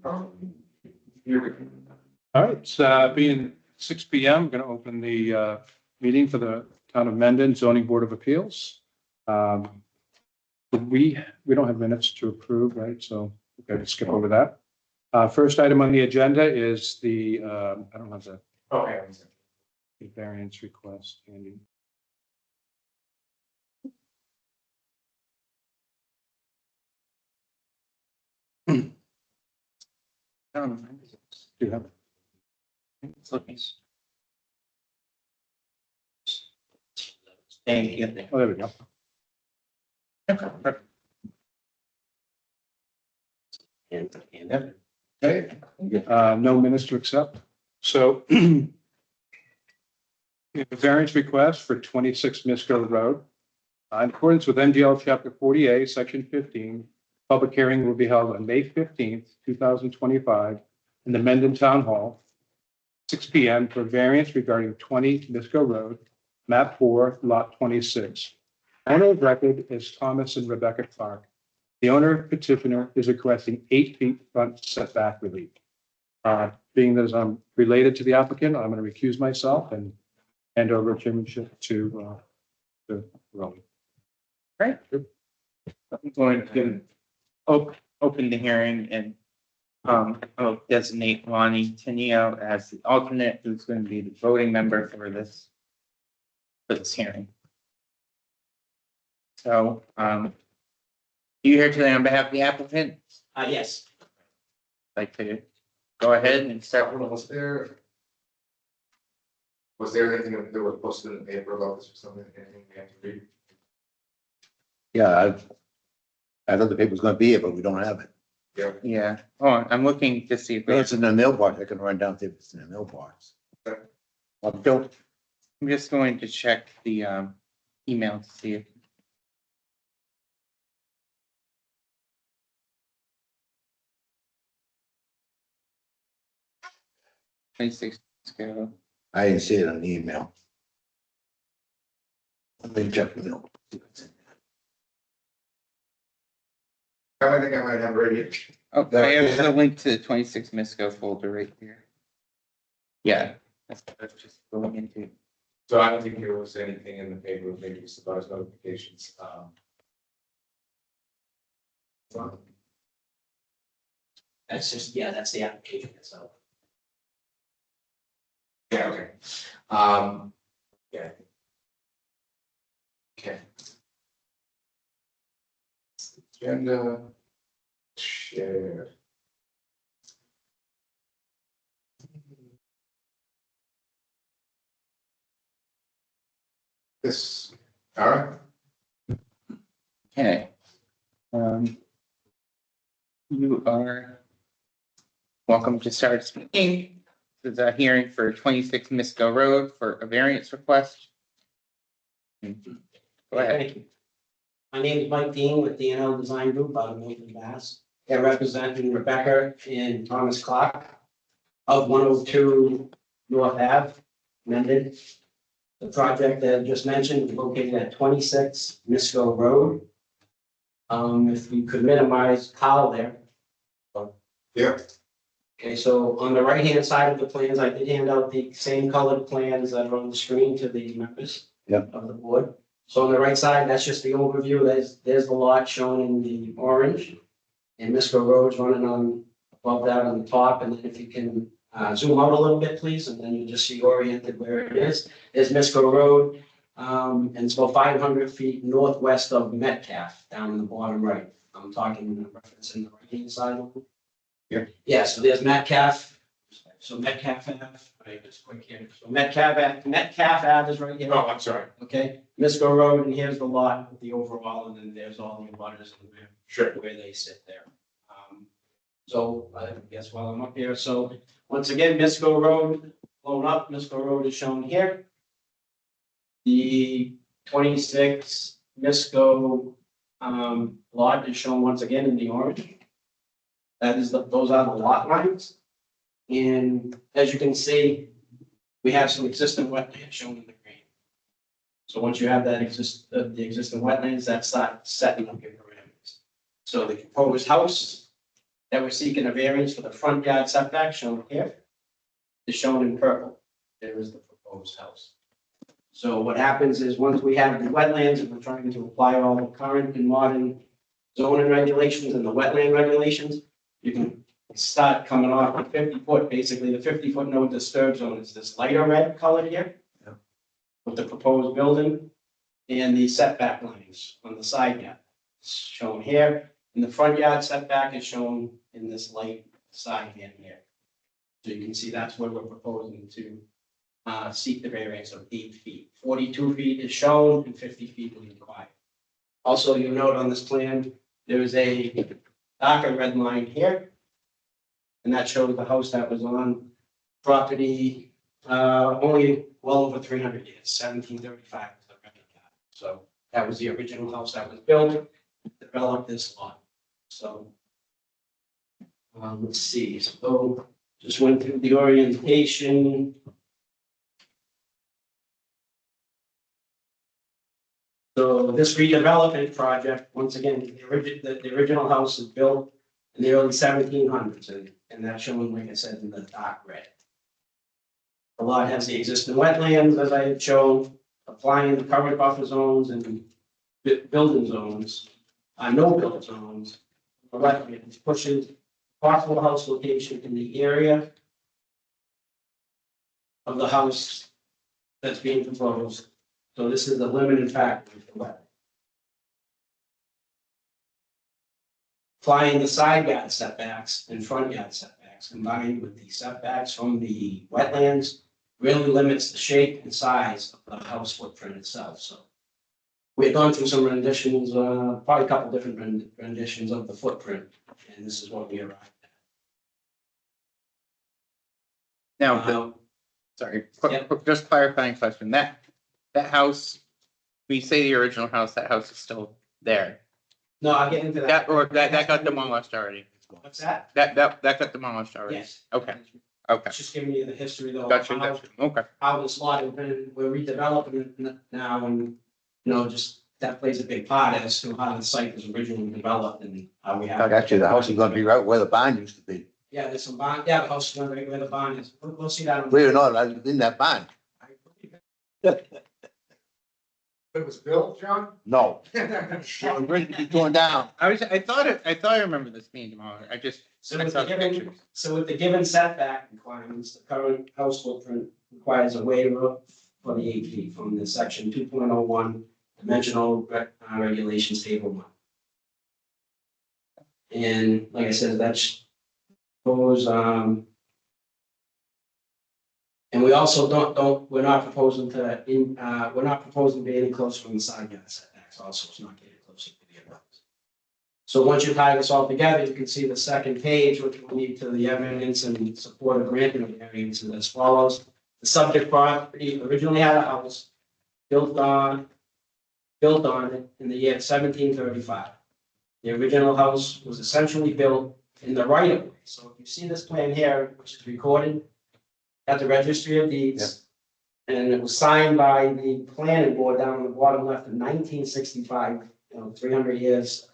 All right, it's being 6 p.m., I'm going to open the meeting for the Town of Mendon Zoning Board of Appeals. We don't have minutes to approve, right? So we're going to skip over that. First item on the agenda is the, I don't have the variance request, Andy. Do you have it? It's looking. Thank you. Oh, there we go. Okay, no minutes to accept. So we have a variance request for 26 Misco Road. In accordance with MGL Chapter 40A, Section 15, public hearing will be held on May 15th, 2025 in the Mendon Town Hall, 6 p.m. for variance regarding 20 Misco Road, map 4, lot 26. Owner of record is Thomas and Rebecca Clark. The owner petitioner is requesting 8 feet front setback relief. Being that I'm related to the applicant, I'm going to recuse myself and hand over chairmanship to Rowan. Right. I'm going to open the hearing and I'll designate Lonnie Tenio as the alternate who's going to be the voting member for this hearing. So, you here today on behalf of the applicant? Yes. I'd like to go ahead and start. Was there anything that was posted in the paper about this or something? Anything we have to read? Yeah, I thought the paper was gonna be here, but we don't have it. Yeah. Yeah. Oh, I'm looking to see if If it's in the mailbox, I can run down if it's in the mailbox. Okay. Don't. I'm just going to check the email to see if. Go. I didn't see it on the email. Let me check the mail. I think I might have read it. Oh, I have the link to the 26 Misco folder right here. Yeah, that's what I was just going into. So I don't think there was anything in the paper, maybe just about his notifications. That's just, yeah, that's the application itself. Yeah, okay. Yeah. Okay. Agenda. Share. This, all right. Okay. You are welcome to start speaking. This is a hearing for 26 Misco Road for a variance request. Go ahead. Thank you. My name is Mike Dean with DNL Design Group out of Milton, Mass. They're representing Rebecca and Thomas Clark of 102 North Ave, Mendon. The project that I just mentioned is located at 26 Misco Road. If you could minimize Kyle there. Yeah. Okay, so on the right-hand side of the plans, I did hand out the same colored plans that are on the screen to the members of the board. So on the right side, that's just the overview. There's the lot shown in the orange. And Misco Road's running on above that on the top. And then if you can zoom out a little bit, please, and then you just see oriented where it is. There's Misco Road. And it's about 500 feet northwest of Metcalf down in the bottom right. I'm talking reference in the right-hand side of it. Yeah, so there's Metcalf. So Metcalf Ave, right, just quick here. So Metcalf Ave is right here. Oh, I'm sorry. Okay, Misco Road, and here's the lot with the overall, and then there's all the abutters and where they sit there. So I guess while I'm up here, so once again, Misco Road, blown up, Misco Road is shown here. The 26 Misco lot is shown once again in the orange. That is those are the lot lines. And as you can see, we have some existing wetlands shown in the green. So once you have that the existing wetlands, that's setting up your parameters. So the proposed house that we're seeking a variance for the front yard setback shown here is shown in purple. There is the proposed house. So what happens is once we have the wetlands and we're trying to apply all the current and modern zoning regulations and the wetland regulations, you can start coming off the 50-foot. Basically, the 50-foot no disturb zone is this lighter red color here with the proposed building and the setback lines on the side yard. It's shown here, and the front yard setback is shown in this light side hand here. So you can see that's where we're proposing to seek the variance of 8 feet. 42 feet is shown and 50 feet is required. Also, you'll note on this plan, there is a darker red line here. And that shows the house that was on property only well over 300 years, 1735 was the record. So that was the original house that was built, developed this lot. So let's see, so just went through the orientation. So this redevelopment project, once again, the original house is built in the early 1700s, and that's shown, like I said, in the dark red. The lot has the existing wetlands, as I had shown, applying the current buffer zones and building zones, no build zones. The wetlands pushes possible house location in the area of the house that's being proposed. So this is the limited factor of the wetland. Applying the side yard setbacks and front yard setbacks combined with the setbacks from the wetlands really limits the shape and size of the house footprint itself. So we've gone through some renditions, probably a couple different renditions of the footprint, and this is what we arrived at. Now, sorry, Yeah. just clarifying question, that house, we say the original house, that house is still there. No, I'll get into that. That got demolished already. What's that? That got demolished already. Yes. Okay. It's just giving you the history though. Gotcha. Okay. How this lot has been, we're redeveloping it now, and, just that plays a big part as to how the site was originally developed and how we have. Actually, the house is gonna be right where the barn used to be. Yeah, there's some bond, the house is going to be where the bond is. We'll see that. Believe it or not, I was in that barn. It was built, John? No, it was ready to be torn down. I thought I remember this being demolished. So I with saw the the given, pictures. so with the given setback requirements, the current house footprint requires a waiver for the 8 feet from the section 2.01 dimensional regulations table 1. And like I said, that's goes, and we also we're not proposing to be any closer from the side yard setbacks also, it's not getting closer to the other. So once you tie this all together, you can see the second page, which will lead to the evidence and support of granting of variances as follows. The subject property originally had a house built on it in the year 1735. The original house was essentially built in the right of way. So if you see this plan here, which is recorded at the Registry of Deeds, and it was signed by the planning board down on the bottom left in 1965, 300 years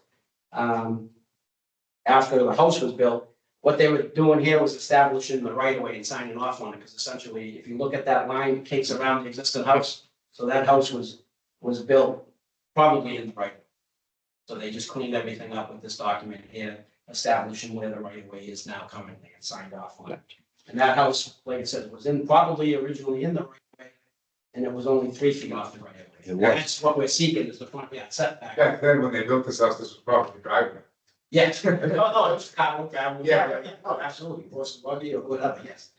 after the house was built. What they were doing here was establishing the right of way and signing off on it, because essentially, if you look at that line, it takes around the existing house. So that house was built probably in the right of way. So they just cleaned everything up with this document here, establishing where the right of way is now currently and signed off on it. And that house, like I said, was probably originally in the right of way, and it was only 3 feet off the right of way. It And was. that's what we're seeking is the front yard setback. Back then, when they built this house, this was probably driveway. Yes, no, it was gravel. Yeah. Oh, absolutely, horse and buggy or whatever, yes.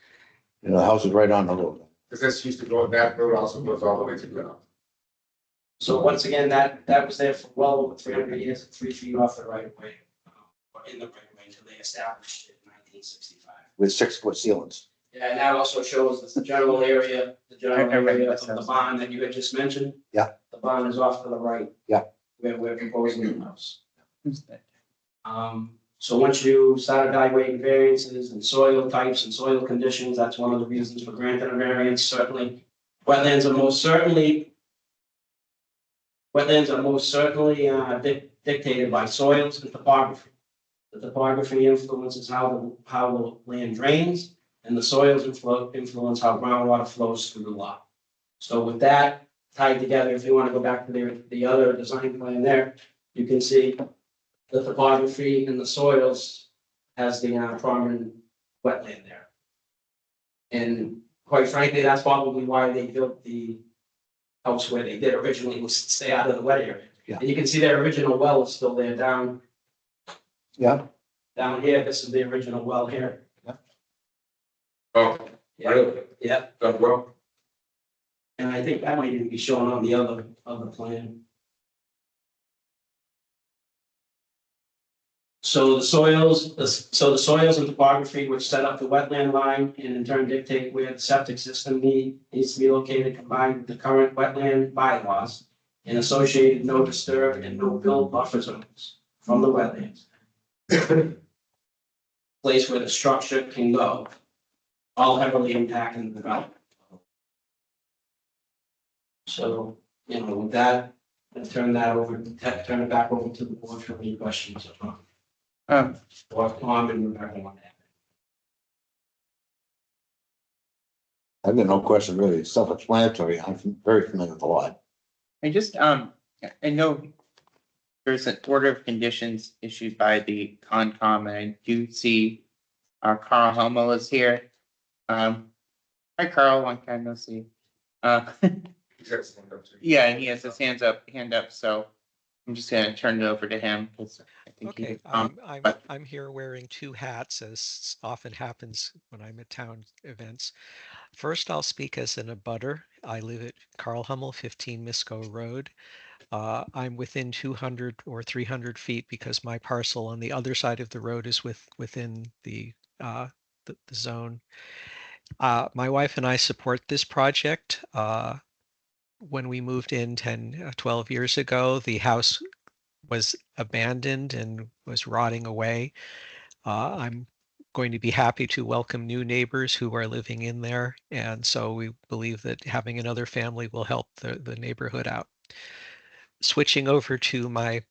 The house is right on the road. Because this used to go, that road also goes all the way to the. So once again, that was there for well over 300 years, 3 feet off the right of way, or in the right of way until they established it in 1965. With 6-foot ceilings. Yeah, and that also shows us the general area, I remember of this the house. bond that you had just mentioned. Yeah. The bond is off to the right. Yeah. Where we're proposing the house. So once you start evaluating variances and soil types and soil conditions, that's one of the reasons for granting a variance, certainly. Wetlands are most certainly dictated by soils and topography. The topography influences how the land drains, and the soils influence how groundwater flows through the lot. So with that tied together, if you want to go back to the other design plan there, you can see the topography and the soils has the prominent wetland there. And quite frankly, that's probably why they built the house where they did originally, was to stay out of the wet area. Yeah. And you can see their original well is still there down Yeah. here. This is the original well here. Oh, Yeah, really? yeah. Done well? And I think that might even be shown on the other plan. So the soils and topography which set up the wetland line and in turn dictate where the septic system needs to be located, combined with the current wetland bylaws and associated no disturb and no build buffer zones from the wetlands. Place where the structure can go, all heavily impacting the development. So, with that, I'll turn it back over to the board for any questions. Or Tom and Rebecca want to have. I've got no question really. It's self-explanatory. I'm very familiar with the lot. I just, I know there's an order of conditions issued by the Concom, and I do see Carl Hummel is here. Hi, Carl, long time no see. He's got his hand up too. Yeah, and he has his hand up, so I'm just gonna turn it over to him because I think Okay, I'm here wearing two hats, as often happens when I'm at town events. First, I'll speak as an abutter. I live at Carl Hummel, 15 Misco Road. I'm within 200 or 300 feet because my parcel on the other side of the road is within the zone. My wife and I support this project. When we moved in 10, 12 years ago, the house was abandoned and was rotting away. I'm going to be happy to welcome new neighbors who are living in there. And so we believe that having another family will help the neighborhood out. Switching over to my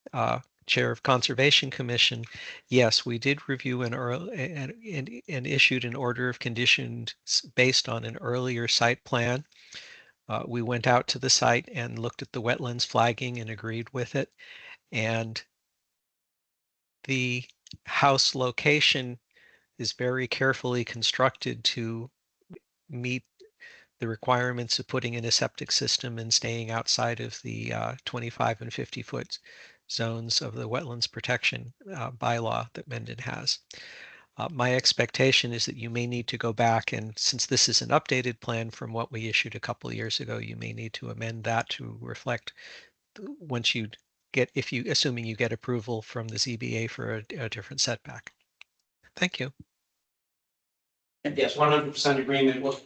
Chair of Conservation Commission, yes, we did review and issued an order of conditions based on an earlier site plan. We went out to the site and looked at the wetlands flagging and agreed with it. And the house location is very carefully constructed to meet the requirements of putting in a septic system and staying outside of the 25 and 50-foot zones of the wetlands protection bylaw that Mendon has. My expectation is that you may need to go back, and since this is an updated plan from what we issued a couple of years ago, you may need to amend that to reflect once you get, assuming you get approval from the ZBA for a different setback. Thank you. And yes, 100% agreement. Well,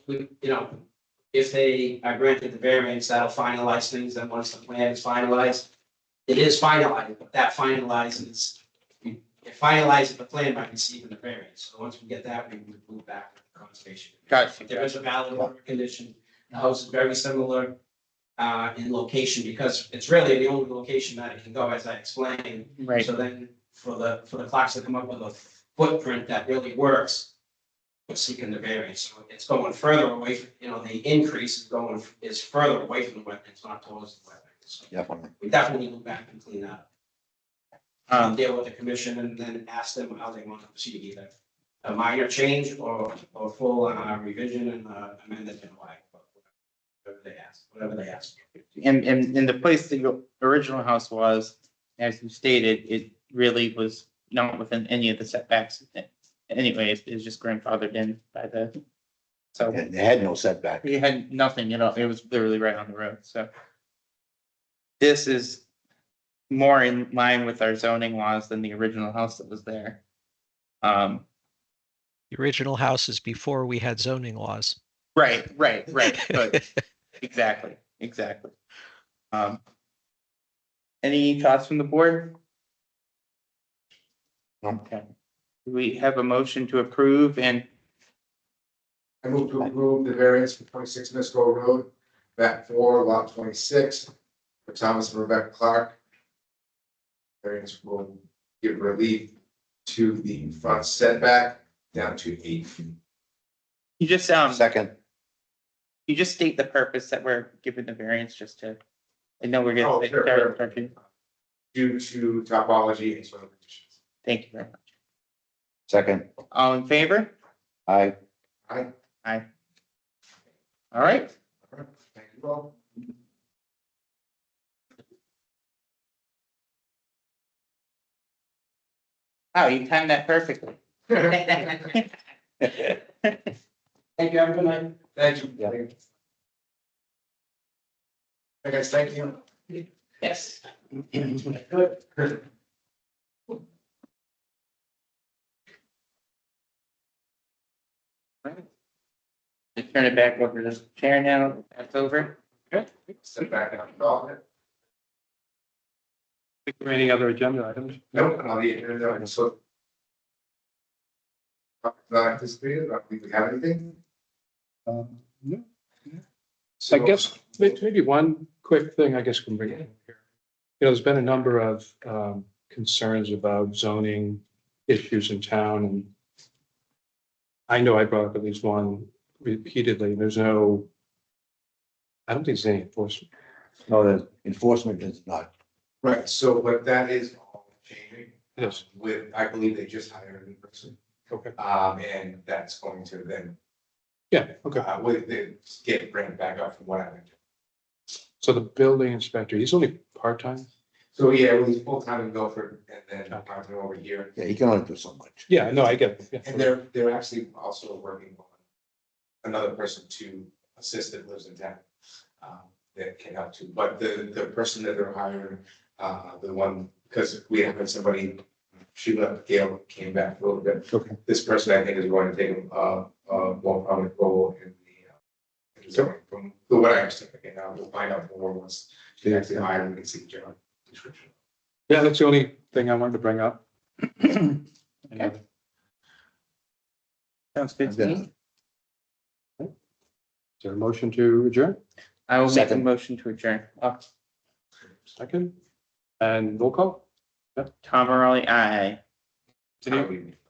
if they are granted the variance, that'll finalize things. Then once the plan is finalized, it is finalized, but that finalizes, it finalizes the plan by receiving the variance. So once we get that, we would move back to the conservation. Gotcha. There is a valid order condition. The house is very similar in location because it's really the only location that it can go, as I explained. Right. So then for the clocks to come up with a footprint that really works, we're seeking the variance. So it's going further away from, the increase is further away from the wetlands, not towards the wetlands. So Definitely. we definitely go back and clean that up. Deal with the commission and then ask them how they want to proceed, either a minor change or full revision and amended in why. Whatever they ask. And in the place the original house was, as you stated, it really was not within any of the setbacks. Anyways, it was just grandfathered in by the, so And they had no setback. we had nothing, it was literally right on the road, so. This is more in line with our zoning laws than the original house that was there. The original house is before we had zoning laws. Right, but exactly. Any thoughts from the board? No. Okay. We have a motion to approve and I move to approve the variance for 26 Misco Road, map 4, lot 26, for Thomas and Rebecca Clark. Variance will give relief to the front setback down to 8 feet. You just, Second, you just state the purpose that we're giving the variance just to, I know we're Oh, getting. sure. Due to topology and soil conditions. Thank you very much. second, All in favor? I, Aye. Aye. All right. Thank you all. Wow, you timed that perfectly. Thank you, have a good night. Thank you. Yeah. Hey guys, thank you. Yes. Good. Just turn it back over to the chair now. That's over. Step back down. Oh, Is there any other agenda items? no, on the agenda, so. Not anticipated, I don't think we have anything. No. I guess maybe one quick thing, I guess, can bring it in here. There's been a number of concerns about zoning issues in town, and I know I brought up at least one repeatedly. There's no, I don't think there's any enforcement. no, the enforcement is not. Right, so what that is all changing. Yes. With, I believe they just hired a new person, Okay. and that's going to then, Yeah, okay. with the, get ramped back up from what I've been doing. So the building inspector, he's only part-time? So, yeah, it was full-time in Milford and then part-time over here. Yeah, you can only do so much. Yeah, no, I get it. Yeah. And they're actually also working on another person to assist that lives in town. That can help too, but the person that they're hiring, the one, because we had somebody, she left, Gail came back a little bit. Okay. This person, I think, is going to take a more prominent role in the zoning, from what I understand. Okay, now we'll find out more once she actually hired and see the job description. Yeah, that's the only thing I wanted to bring up. Okay. Sounds good to me. Is there a motion to adjourn? I will make a Second. motion to adjourn. Oh, Second? And roll call? Tom Morelli, aye.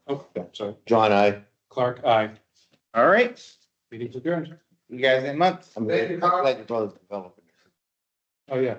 Oh, yeah, sorry. John, I. Clark, aye. All right, Meeting's adjourned. you guys in a month. I'm glad your brother's developing. Oh, yeah.